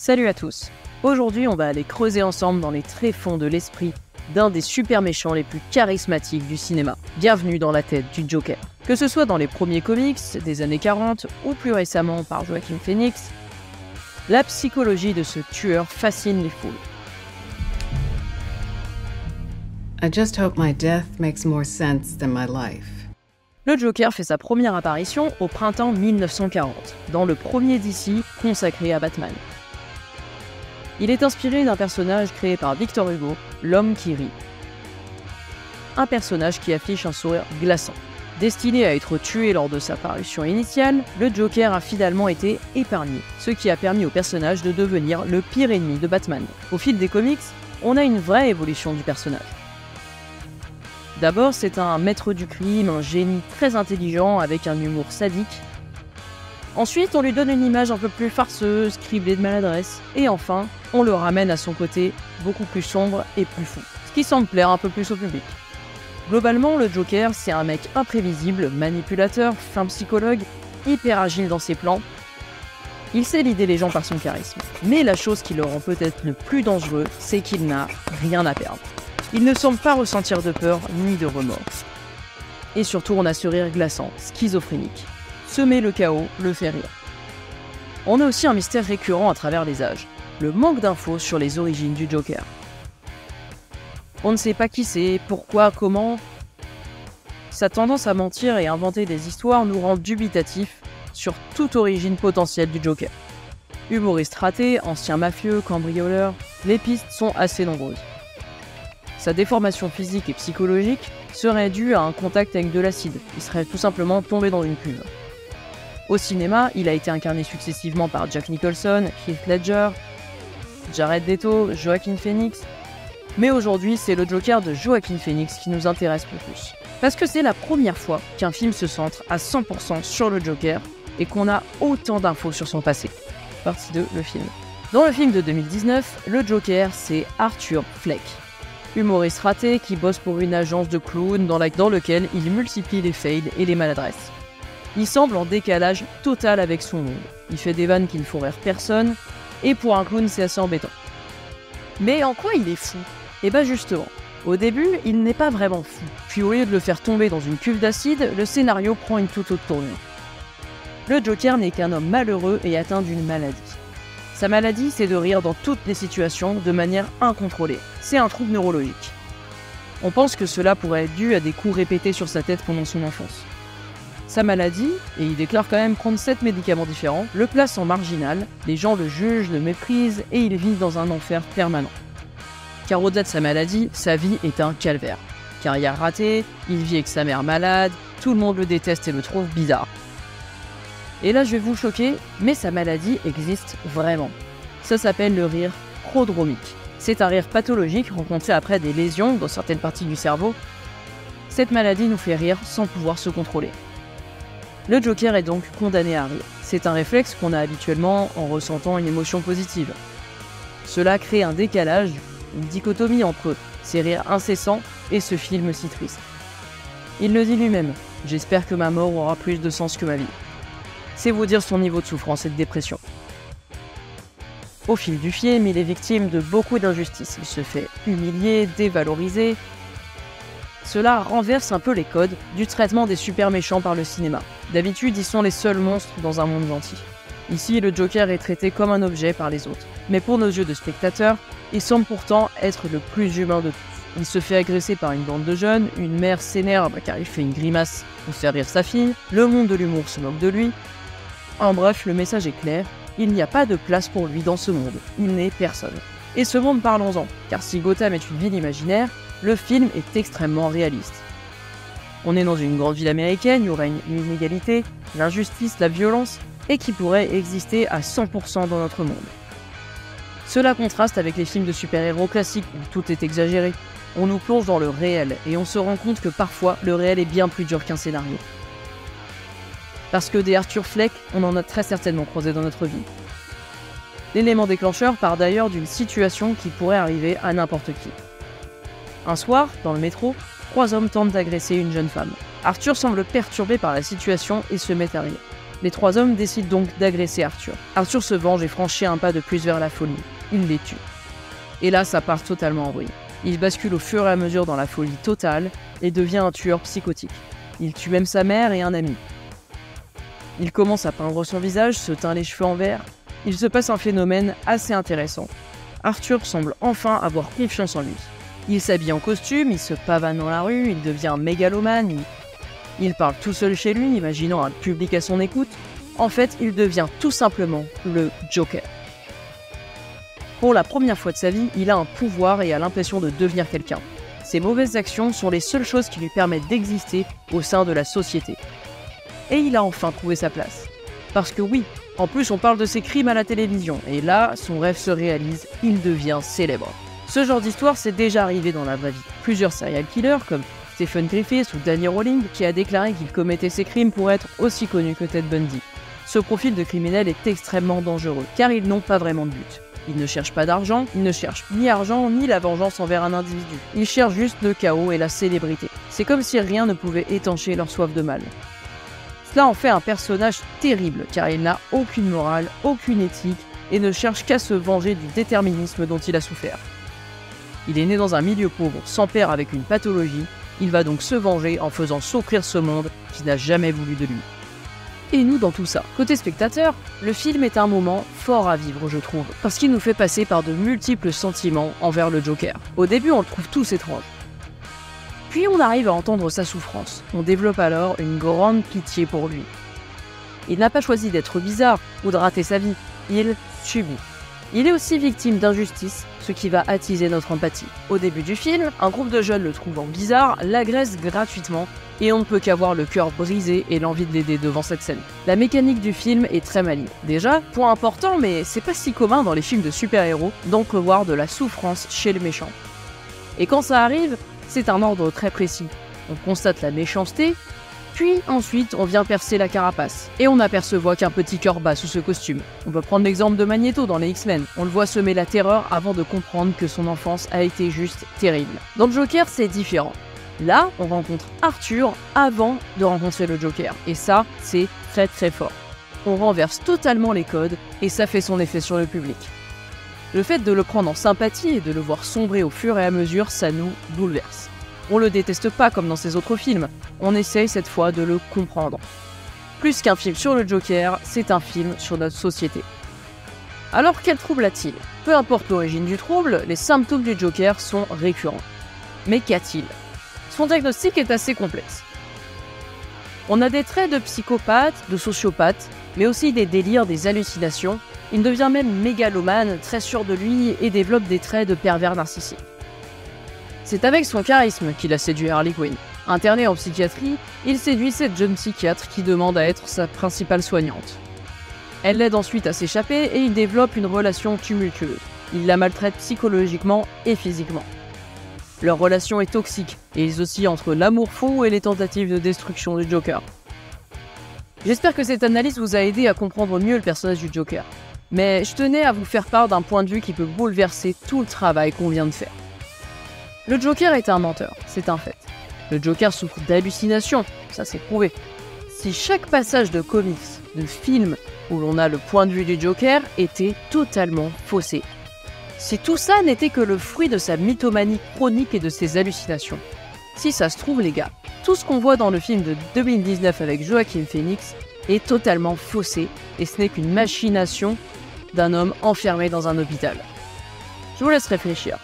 Salut à tous. Aujourd'hui, on va aller creuser ensemble dans les tréfonds de l'esprit d'un des super méchants les plus charismatiques du cinéma. Bienvenue dans la tête du Joker. Que ce soit dans les premiers comics des années 40 ou plus récemment par Joaquin Phoenix, la psychologie de ce tueur fascine les foules. I just hope my death makes more sense than my life. Le Joker fait sa première apparition au printemps 1940, dans le premier DC consacré à Batman. Il est inspiré d'un personnage créé par Victor Hugo, l'homme qui rit. Un personnage qui affiche un sourire glaçant. Destiné à être tué lors de sa parution initiale, le Joker a finalement été épargné, ce qui a permis au personnage de devenir le pire ennemi de Batman. Au fil des comics, on a une vraie évolution du personnage. D'abord, c'est un maître du crime, un génie très intelligent avec un humour sadique. Ensuite, on lui donne une image un peu plus farceuse, criblée de maladresse. Et enfin, on le ramène à son côté beaucoup plus sombre et plus fou, ce qui semble plaire un peu plus au public. Globalement, le Joker, c'est un mec imprévisible, manipulateur, fin psychologue, hyper agile dans ses plans. Il sait lider les gens par son charisme. Mais la chose qui le rend peut-être le plus dangereux, c'est qu'il n'a rien à perdre. Il ne semble pas ressentir de peur ni de remords. Et surtout, on a ce rire glaçant, schizophrénique. Semer le chaos le fait rire. On a aussi un mystère récurrent à travers les âges, le manque d'infos sur les origines du Joker. On ne sait pas qui c'est, pourquoi, comment. Sa tendance à mentir et inventer des histoires nous rend dubitatifs sur toute origine potentielle du Joker. Humoriste raté, ancien mafieux, cambrioleur, les pistes sont assez nombreuses. Sa déformation physique et psychologique serait due à un contact avec de l'acide. Il serait tout simplement tombé dans une cuve. Au cinéma, il a été incarné successivement par Jack Nicholson, Heath Ledger, Jared Leto, Joaquin Phoenix. Mais aujourd'hui, c'est le Joker de Joaquin Phoenix qui nous intéresse le plus. Parce que c'est la première fois qu'un film se centre à 100% sur le Joker et qu'on a autant d'infos sur son passé. Partie 2, le film. Dans le film de 2019, le Joker, c'est Arthur Fleck. Humoriste raté qui bosse pour une agence de clowns dans lequel il multiplie les fails et les maladresses. Il semble en décalage total avec son monde. Il fait des vannes qui ne font rire personne, et pour un clown c'est assez embêtant. Mais en quoi il est fou ? Eh ben justement, au début il n'est pas vraiment fou, puis au lieu de le faire tomber dans une cuve d'acide, le scénario prend une toute autre tournure. Le Joker n'est qu'un homme malheureux et atteint d'une maladie. Sa maladie, c'est de rire dans toutes les situations de manière incontrôlée. C'est un trouble neurologique. On pense que cela pourrait être dû à des coups répétés sur sa tête pendant son enfance. Sa maladie, et il déclare quand même prendre 7 médicaments différents, le place en marginal, les gens le jugent, le méprisent et il vit dans un enfer permanent. Car au-delà de sa maladie, sa vie est un calvaire. Carrière ratée, il vit avec sa mère malade, tout le monde le déteste et le trouve bizarre. Et là je vais vous choquer, mais sa maladie existe vraiment. Ça s'appelle le rire prodromique. C'est un rire pathologique rencontré après des lésions dans certaines parties du cerveau. Cette maladie nous fait rire sans pouvoir se contrôler. Le Joker est donc condamné à rire. C'est un réflexe qu'on a habituellement en ressentant une émotion positive. Cela crée un décalage, une dichotomie entre ces rires incessants et ce film si triste. Il le dit lui-même, « J'espère que ma mort aura plus de sens que ma vie ». C'est vous dire son niveau de souffrance et de dépression. Au fil du film, il est victime de beaucoup d'injustices. Il se fait humilier, dévaloriser. Cela renverse un peu les codes du traitement des super méchants par le cinéma. D'habitude, ils sont les seuls monstres dans un monde gentil. Ici, le Joker est traité comme un objet par les autres. Mais pour nos yeux de spectateurs, il semble pourtant être le plus humain de tous. Il se fait agresser par une bande de jeunes, une mère s'énerve car il fait une grimace pour faire rire sa fille, le monde de l'humour se moque de lui. En bref, le message est clair, il n'y a pas de place pour lui dans ce monde, il n'est personne. Et ce monde, parlons-en, car si Gotham est une ville imaginaire, le film est extrêmement réaliste. On est dans une grande ville américaine, il y aurait une inégalité, l'injustice, la violence, et qui pourrait exister à 100% dans notre monde. Cela contraste avec les films de super-héros classiques où tout est exagéré. On nous plonge dans le réel, et on se rend compte que parfois, le réel est bien plus dur qu'un scénario. Parce que des Arthur Fleck, on en a très certainement croisé dans notre vie. L'élément déclencheur part d'ailleurs d'une situation qui pourrait arriver à n'importe qui. Un soir, dans le métro, 3 hommes tentent d'agresser une jeune femme. Arthur semble perturbé par la situation et se met à rire. Les trois hommes décident donc d'agresser Arthur. Arthur se venge et franchit un pas de plus vers la folie. Il les tue. Et là, ça part totalement en vrille. Il bascule au fur et à mesure dans la folie totale et devient un tueur psychotique. Il tue même sa mère et un ami. Il commence à peindre son visage, se teint les cheveux en vert. Il se passe un phénomène assez intéressant. Arthur semble enfin avoir confiance en lui. Il s'habille en costume, il se pavane dans la rue, il devient mégalomane, il parle tout seul chez lui, imaginant un public à son écoute. En fait, il devient tout simplement le Joker. Pour la première fois de sa vie, il a un pouvoir et a l'impression de devenir quelqu'un. Ses mauvaises actions sont les seules choses qui lui permettent d'exister au sein de la société. Et il a enfin trouvé sa place. Parce que oui, en plus on parle de ses crimes à la télévision, et là, son rêve se réalise, il devient célèbre. Ce genre d'histoire s'est déjà arrivé dans la vraie vie. Plusieurs serial killers, comme Stephen Griffith ou Danny Rowling, qui a déclaré qu'il commettait ses crimes pour être aussi connu que Ted Bundy. Ce profil de criminel est extrêmement dangereux, car ils n'ont pas vraiment de but. Ils ne cherchent pas d'argent, ils ne cherchent ni argent ni la vengeance envers un individu. Ils cherchent juste le chaos et la célébrité. C'est comme si rien ne pouvait étancher leur soif de mal. Cela en fait un personnage terrible, car il n'a aucune morale, aucune éthique, et ne cherche qu'à se venger du déterminisme dont il a souffert. Il est né dans un milieu pauvre, sans père avec une pathologie, il va donc se venger en faisant souffrir ce monde qui n'a jamais voulu de lui. Et nous dans tout ça. Côté spectateur, le film est un moment fort à vivre, je trouve, parce qu'il nous fait passer par de multiples sentiments envers le Joker. Au début, on le trouve tous étrange. Puis on arrive à entendre sa souffrance. On développe alors une grande pitié pour lui. Il n'a pas choisi d'être bizarre ou de rater sa vie, il subit. Il est aussi victime d'injustice, ce qui va attiser notre empathie. Au début du film, un groupe de jeunes le trouvant bizarre l'agresse gratuitement et on ne peut qu'avoir le cœur brisé et l'envie de l'aider devant cette scène. La mécanique du film est très maligne. Déjà, point important, mais c'est pas si commun dans les films de super-héros d'entrevoir de la souffrance chez le méchant. Et quand ça arrive, c'est un ordre très précis. On constate la méchanceté, puis ensuite on vient percer la carapace, et on n'aperçoit qu'un petit cœur bas sous ce costume. On peut prendre l'exemple de Magneto dans les X-Men. On le voit semer la terreur avant de comprendre que son enfance a été juste terrible. Dans le Joker, c'est différent. Là, on rencontre Arthur avant de rencontrer le Joker, et ça, c'est très très fort. On renverse totalement les codes, et ça fait son effet sur le public. Le fait de le prendre en sympathie et de le voir sombrer au fur et à mesure, ça nous bouleverse. On le déteste pas comme dans ses autres films, on essaye cette fois de le comprendre. Plus qu'un film sur le Joker, c'est un film sur notre société. Alors quel trouble a-t-il? Peu importe l'origine du trouble, les symptômes du Joker sont récurrents. Mais qu'a-t-il? Son diagnostic est assez complexe. On a des traits de psychopathe, de sociopathe, mais aussi des délires, des hallucinations. Il devient même mégalomane, très sûr de lui, et développe des traits de pervers narcissique. C'est avec son charisme qu'il a séduit Harley Quinn. Interné en psychiatrie, il séduit cette jeune psychiatre qui demande à être sa principale soignante. Elle l'aide ensuite à s'échapper et il développe une relation tumultueuse. Il la maltraite psychologiquement et physiquement. Leur relation est toxique et ils oscillent entre l'amour fou et les tentatives de destruction du Joker. J'espère que cette analyse vous a aidé à comprendre mieux le personnage du Joker. Mais je tenais à vous faire part d'un point de vue qui peut bouleverser tout le travail qu'on vient de faire. Le Joker est un menteur, c'est un fait. Le Joker souffre d'hallucinations, ça c'est prouvé. Si chaque passage de comics, de film, où l'on a le point de vue du Joker, était totalement faussé. Si tout ça n'était que le fruit de sa mythomanie chronique et de ses hallucinations. Si ça se trouve les gars, tout ce qu'on voit dans le film de 2019 avec Joaquin Phoenix est totalement faussé et ce n'est qu'une machination d'un homme enfermé dans un hôpital. Je vous laisse réfléchir.